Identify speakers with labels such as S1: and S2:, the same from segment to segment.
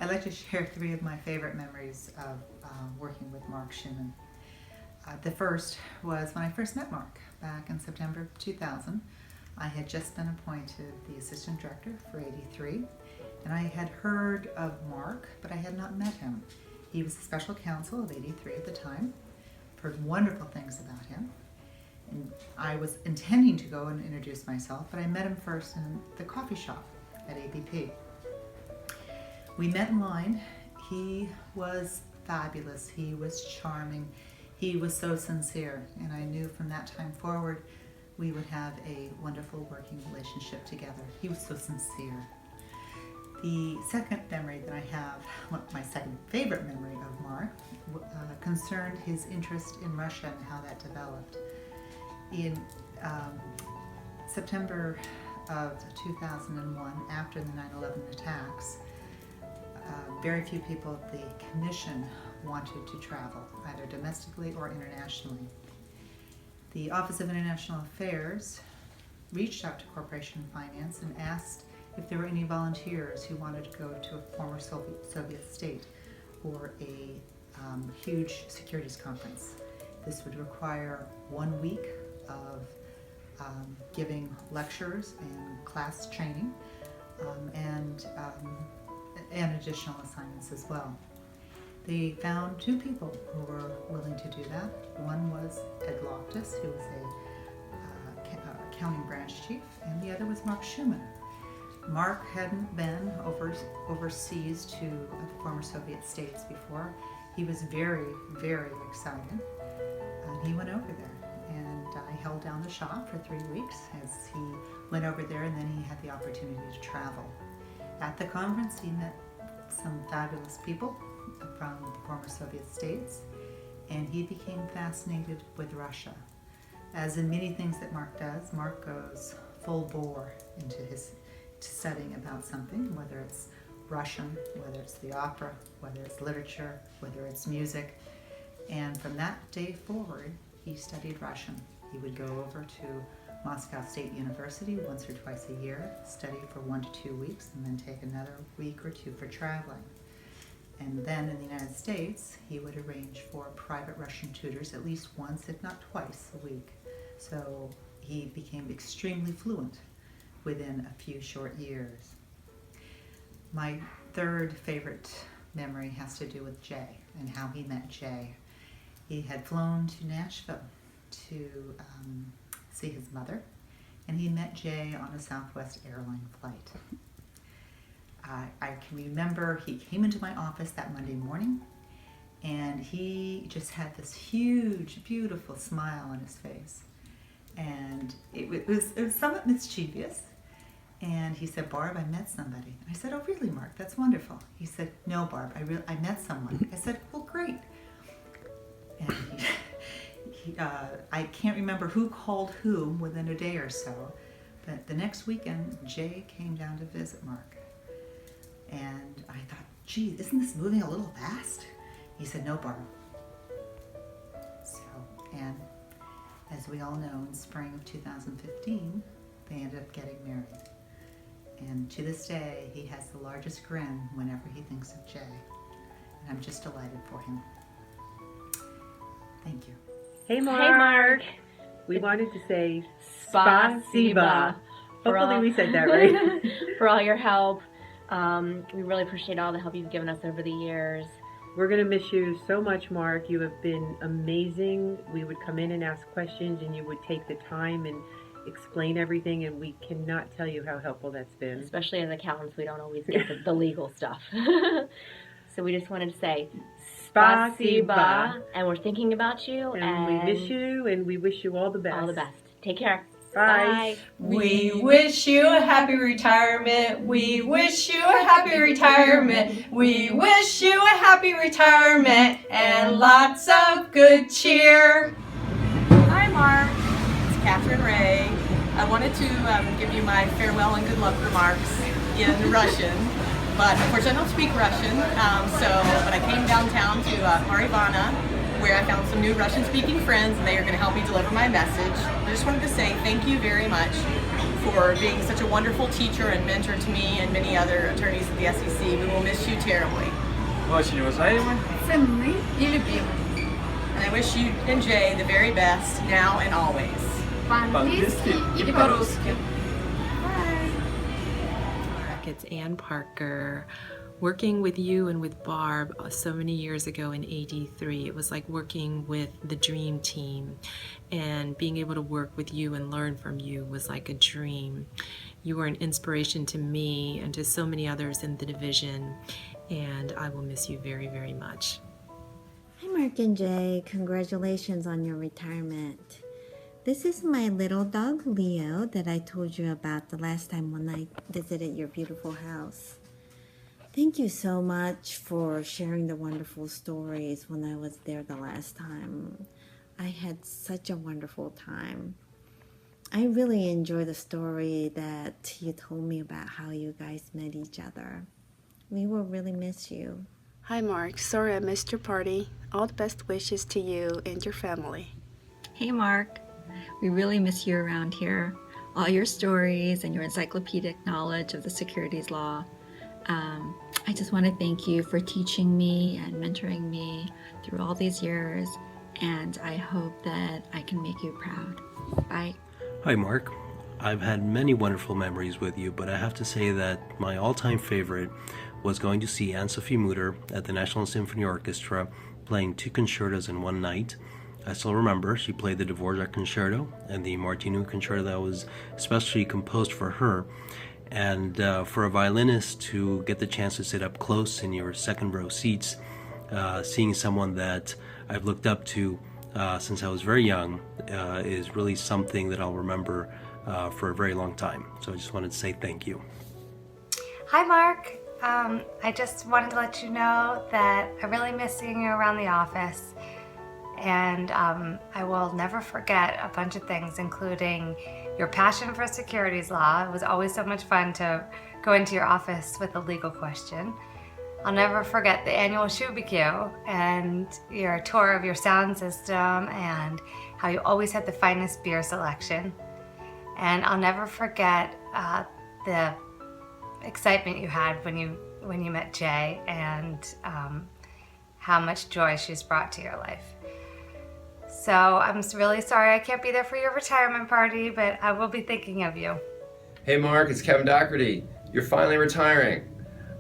S1: I'd like to share three of my favorite memories of working with Mark Shuman. The first was when I first met Mark back in September 2000. I had just been appointed the assistant director for 83, and I had heard of Mark, but I had not met him. He was the special counsel of 83 at the time. Heard wonderful things about him. And I was intending to go and introduce myself, but I met him first in the coffee shop at ABP. We met in line. He was fabulous. He was charming. He was so sincere, and I knew from that time forward we would have a wonderful working relationship together. He was so sincere. The second memory that I have, my second favorite memory of Mark, concerned his interest in Russia and how that developed. In September of 2001, after the 9/11 attacks, very few people at the Commission wanted to travel, either domestically or internationally. The Office of International Affairs reached out to Corporation Finance and asked if there were any volunteers who wanted to go to a former Soviet state for a huge securities conference. This would require 1 week of giving lectures and class training and additional assignments as well. They found two people who were willing to do that. One was Ed Loftus, who was a accounting branch chief, and the other was Mark Shuman. Mark hadn't been overseas to the former Soviet states before. He was very, very excited. He went over there, and I held down the shop for 3 weeks as he went over there, and then he had the opportunity to travel. At the conference, he met some fabulous people from the former Soviet states, and he became fascinated with Russia. As in many things that Mark does, Mark goes full bore into his studying about something, whether it's Russian, whether it's the opera, whether it's literature, whether it's music. And from that day forward, he studied Russian. He would go over to Moscow State University once or twice a year, study for 1 to 2 weeks, and then take another week or two for traveling. And then in the United States, he would arrange for private Russian tutors at least once, if not twice a week. So he became extremely fluent within a few short years. My third favorite memory has to do with Jay and how he met Jay. He had flown to Nashville to see his mother, and he met Jay on a Southwest airline flight. I can remember he came into my office that Monday morning, and he just had this huge, beautiful smile on his face, and it was somewhat mischievous. And he said, "Barb, I met somebody." And I said, "Oh, really, Mark? That's wonderful." He said, "No, Barb, I met someone." I said, "Well, great." And I can't remember who called whom within a day or so, but the next weekend, Jay came down to visit Mark. And I thought, gee, isn't this moving a little fast? He said, "No, Barb." And as we all know, in spring of 2015, they ended up getting married. And to this day, he has the largest grin whenever he thinks of Jay. And I'm just delighted for him. Thank you.
S2: Hey, Mark.
S3: Hey, Mark.
S2: We wanted to say
S3: Spasiba.
S2: Hopefully we said that right.
S3: For all your help. We really appreciate all the help you've given us over the years.
S2: We're going to miss you so much, Mark. You have been amazing. We would come in and ask questions, and you would take the time and explain everything, and we cannot tell you how helpful that's been.
S3: Especially as accountants, we don't always get the legal stuff. So we just wanted to say Spasiba, and we're thinking about you.
S2: And we miss you, and we wish you all the best.
S3: All the best. Take care.
S2: Bye.
S4: We wish you a happy retirement. We wish you a happy retirement. We wish you a happy retirement and lots of good cheer. Hi, Mark. It's Catherine Ray. I wanted to give you my farewell and good luck remarks in Russian, but of course I don't speak Russian. But I came downtown to Marivana, where I found some new Russian-speaking friends, and they are going to help me deliver my message. I just wanted to say thank you very much for being such a wonderful teacher and mentor to me and many other attorneys at the SEC. We will miss you terribly.
S5: Очень уважаемый.
S6: Ценный и любимый.
S4: And I wish you and Jay the very best now and always.
S6: По-английски и по-русски.
S7: It's Ann Parker. Working with you and with Barb so many years ago in AD3, it was like working with the dream team, and being able to work with you and learn from you was like a dream. You were an inspiration to me and to so many others in the division, and I will miss you very, very much.
S8: Hi Mark and Jay, congratulations on your retirement. This is my little dog Leo that I told you about the last time when I visited your beautiful house. Thank you so much for sharing the wonderful stories when I was there the last time. I had such a wonderful time. I really enjoyed the story that you told me about how you guys met each other. We will really miss you.
S9: Hi Mark, sorry I missed your party. All the best wishes to you and your family.
S10: Hey Mark, we really miss you around here. All your stories and your encyclopedic knowledge of the securities law. I just want to thank you for teaching me and mentoring me through all these years, and I hope that I can make you proud. Bye.
S11: Hi Mark, I've had many wonderful memories with you, but I have to say that my all-time favorite was going to see Anne-Sophie Mutter at the National Symphony Orchestra playing 2 concertos in one night. I still remember she played the Dvorak Concerto and the Martinu Concerto that was especially composed for her. And for a violinist to get the chance to sit up close in your second row seats, seeing someone that I've looked up to since I was very young is really something that I'll remember for a very long time. So I just wanted to say thank you.
S12: Hi Mark, I just wanted to let you know that I really miss seeing you around the office, and I will never forget a bunch of things, including your passion for securities law. It was always so much fun to go into your office with a legal question. I'll never forget the annual Shubikyu and your tour of your sound system and how you always had the finest beer selection. And I'll never forget the excitement you had when you met Jay, and how much joy she's brought to your life. So I'm really sorry I can't be there for your retirement party, but I will be thinking of you.
S5: Hey Mark, it's Kevin Doherty. You're finally retiring.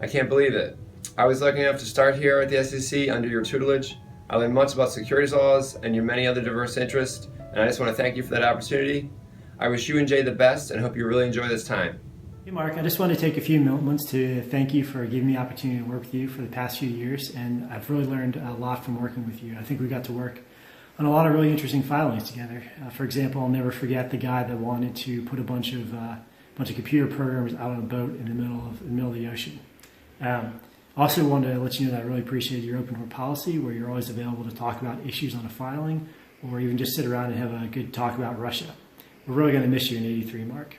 S5: I can't believe it. I was lucky enough to start here at the SEC under your tutelage. I learned much about securities laws and your many other diverse interests, and I just want to thank you for that opportunity. I wish you and Jay the best and hope you really enjoy this time.
S13: Hey Mark, I just want to take a few moments to thank you for giving me the opportunity to work with you for the past few years, and I've really learned a lot from working with you. I think we got to work on a lot of really interesting filings together. For example, I'll never forget the guy that wanted to put a bunch of computer programmers out on a boat in the middle of the ocean. Also wanted to let you know that I really appreciate your open door policy, where you're always available to talk about issues on a filing, or even just sit around and have a good talk about Russia. We're really going to miss you in 83, Mark.